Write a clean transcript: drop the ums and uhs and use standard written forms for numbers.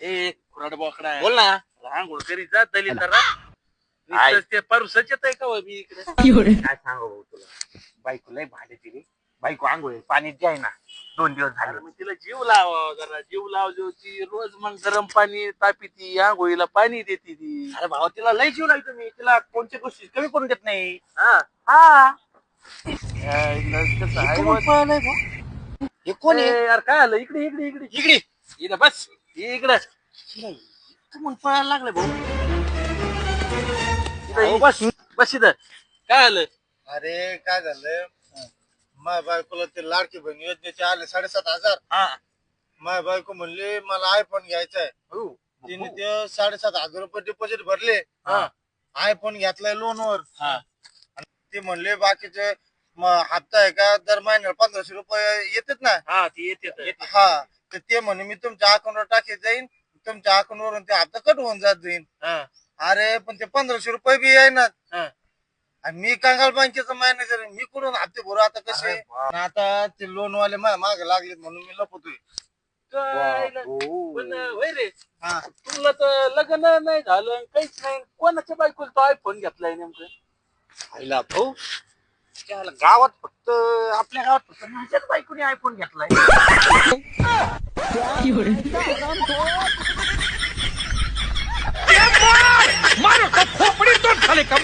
ए खुराड बोकडा बोल ना. आंघोळ करीत जा दलित आई. ते परुसच येत आहे का हो मी इकडे काय सांगू भाऊ तुला, बायको लय भांडे तिने. बायको आंघोळ पाणी द्याय ना 2 दिवस अरे झाले. मग तिला जीव लाव जरा जीव लाव ती रोज मग गरम पाणी तापी ती आंघोळीला पाणी देते ती. अरे भाऊ तिला लय जीव लागतो मी, तिला कोणत्या गोष्टी कमी करून देत नाही. हा हा यायला कसं आहे कोण मग? पळालंय भाऊ? हे कोण आहे? ए, यार काय आलं इकडे इकडे इकडे इकडे इकडे बस इकडे कोण पळायला लागलं भाऊ? इकडे बस बस इथं काय आलं अरे काय झालं, माझ्या बायकोला ते लाडकी बहीण योजनेचे आले 7,500. हा माझ्या बायको म्हणली मला आयफोन घ्यायचा आहे. हो. तिने ते 7,500 रुपये डिपॉझिट भरले. हा. आयफोन घेतलाय लोनवर. हा. ते म्हणले बाकीचे हप्ता आहे का दर महिन्याला 1,500 रुपये येतात ना. हा ती येते हा तर ते म्हणे मी तुमच्या अकाउंटवर टाकीत जाईन, तुमच्या अकाउंट वरून ते हप्ता कट होऊन जात जाईन. अरे पण ते 1,500 रुपये बी येईनात. हा. आणि मी कांगाल बँकेचा मॅनेजर आहे, मी कुठून हप्ते भरू आता कसे? आणि आता ते लोन वाले माझ्या मागे लागलेत म्हणून मी लपतोय. पण होय रे हा तुला तर लग्न नाही झालं काहीच नाही कोणाच्या बायकोला तो आयफोन घेतलाय नेमकं आईला भाऊ त्याला गावात फक्त आपल्या गावात फक्त माझ्याच बायकोने आयफोन घेतलाय. मारो तो खोपड़ी तो खाले का